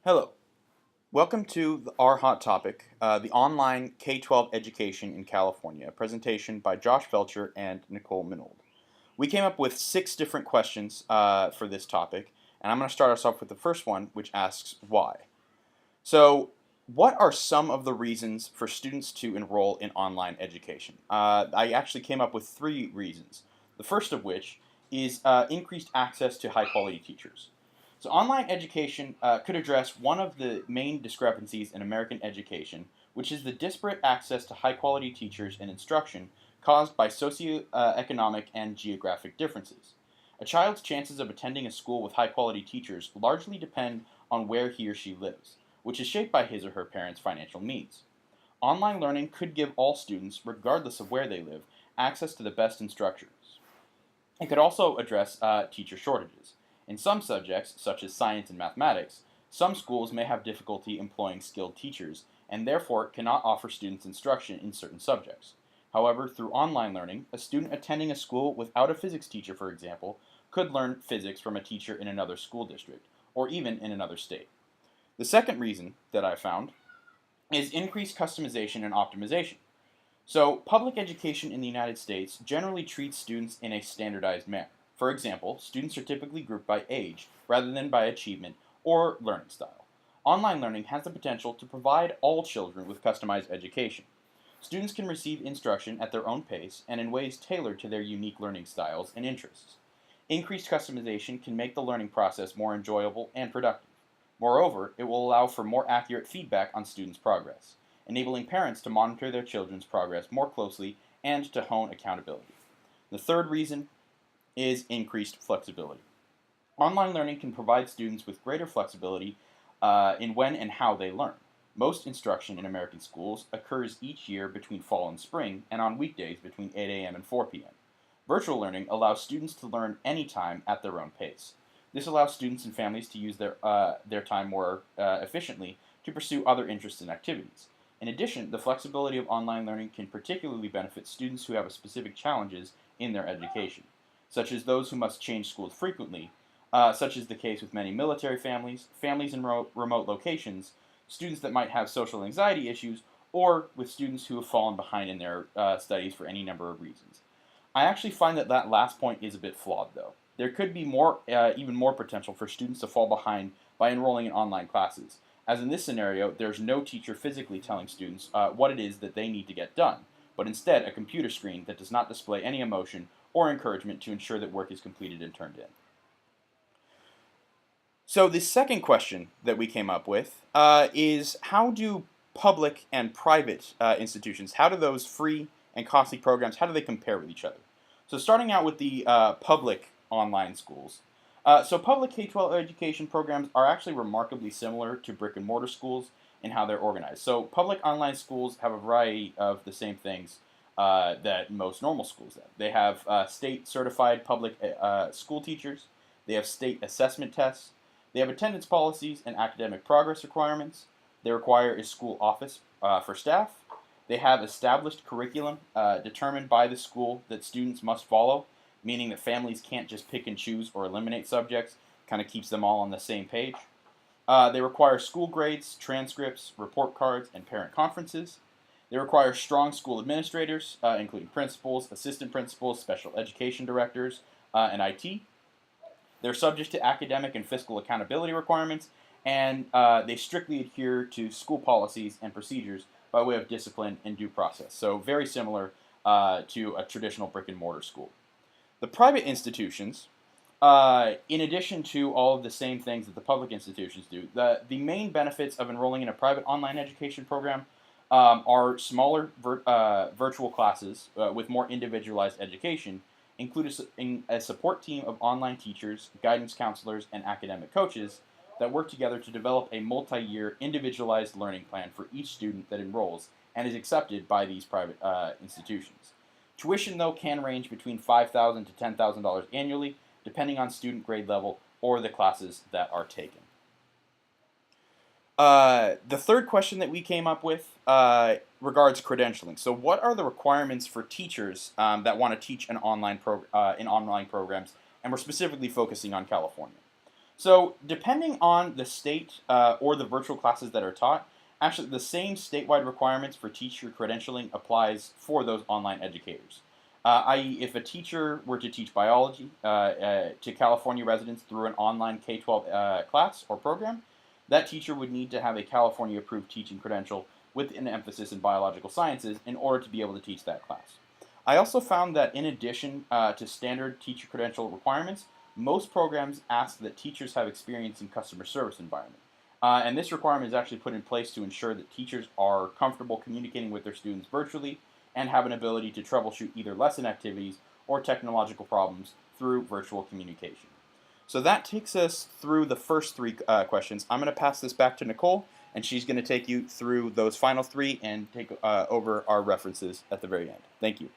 Hello. Welcome to our hot topic, the online K12 education in California, a presentation by Josh Felcher and Nicole Minold. We came up with 6 different questions for this topic, and I'm going to start us off with the first one, which asks why. So, what are some of the reasons for students to enroll in online education? I actually came up with 3 reasons. The first of which is increased access to high quality teachers. So, online education could address one of the main discrepancies in American education, which is the disparate access to high quality teachers and instruction caused by socioeconomic and geographic differences. A child's chances of attending a school with high quality teachers largely depend on where he or she lives, which is shaped by his or her parents' financial means. Online learning could give all students, regardless of where they live, access to the best instructors. It could also address teacher shortages. In some subjects, such as science and mathematics, some schools may have difficulty employing skilled teachers and therefore cannot offer students instruction in certain subjects. However, through online learning, a student attending a school without a physics teacher, for example, could learn physics from a teacher in another school district, or even in another state. The second reason that I found is increased customization and optimization. So, public education in the United States generally treats students in a standardized manner. For example, students are typically grouped by age rather than by achievement or learning style. Online learning has the potential to provide all children with customized education. Students can receive instruction at their own pace and in ways tailored to their unique learning styles and interests. Increased customization can make the learning process more enjoyable and productive. Moreover, it will allow for more accurate feedback on students' progress, enabling parents to monitor their children's progress more closely and to hone accountability. The third reason is increased flexibility. Online learning can provide students with greater flexibility in when and how they learn. Most instruction in American schools occurs each year between fall and spring and on weekdays between 8 a.m. and 4 p.m. Virtual learning allows students to learn anytime at their own pace. This allows students and families to use their time more efficiently to pursue other interests and activities. In addition, the flexibility of online learning can particularly benefit students who have specific challenges in their education, such as those who must change schools frequently, such is the case with many military families, families in remote locations, students that might have social anxiety issues, or with students who have fallen behind in their studies for any number of reasons. I actually find that that last point is a bit flawed, though. There could be even more potential for students to fall behind by enrolling in online classes, as in this scenario, there's no teacher physically telling students what it is that they need to get done, but instead a computer screen that does not display any emotion or encouragement to ensure that work is completed and turned in. So the second question that we came up with is how do public and private institutions, how do those free and costly programs, how do they compare with each other? So starting out with the public online schools. So public K-12 education programs are actually remarkably similar to brick and mortar schools in how they're organized. So public online schools have a variety of the same things that most normal schools have. They have state certified public school teachers. They have state assessment tests. They have attendance policies and academic progress requirements. They require a school office for staff. They have established curriculum determined by the school that students must follow, meaning that families can't just pick and choose or eliminate subjects, kind of keeps them all on the same page. They require school grades, transcripts, report cards, and parent conferences. They require strong school administrators, including principals, assistant principals, special education directors, and IT. They're subject to academic and fiscal accountability requirements, and they strictly adhere to school policies and procedures by way of discipline and due process. So very similar to a traditional brick and mortar school. The private institutions, in addition to all of the same things that the public institutions do, the main benefits of enrolling in a private online education program are smaller virtual classes with more individualized education, include a support team of online teachers, guidance counselors, and academic coaches that work together to develop a multi-year individualized learning plan for each student that enrolls and is accepted by these private institutions. Tuition, though, can range between $5,000 to $10,000 annually, depending on student grade level or the classes that are taken. The third question that we came up with regards credentialing. So, what are the requirements for teachers that want to teach in online programs, and we're specifically focusing on California? So, depending on the state or the virtual classes that are taught, actually the same statewide requirements for teacher credentialing applies for those online educators. I.e., if a teacher were to teach biology to California residents through an online K-12 class or program, that teacher would need to have a California-approved teaching credential with an emphasis in biological sciences in order to be able to teach that class. I also found that in addition to standard teacher credential requirements, most programs ask that teachers have experience in customer service environment. And this requirement is actually put in place to ensure that teachers are comfortable communicating with their students virtually and have an ability to troubleshoot either lesson activities or technological problems through virtual communication. So that takes us through the first three questions. I'm going to pass this back to Nicole, and she's going to take you through those final three and take over our references at the very end. Thank you.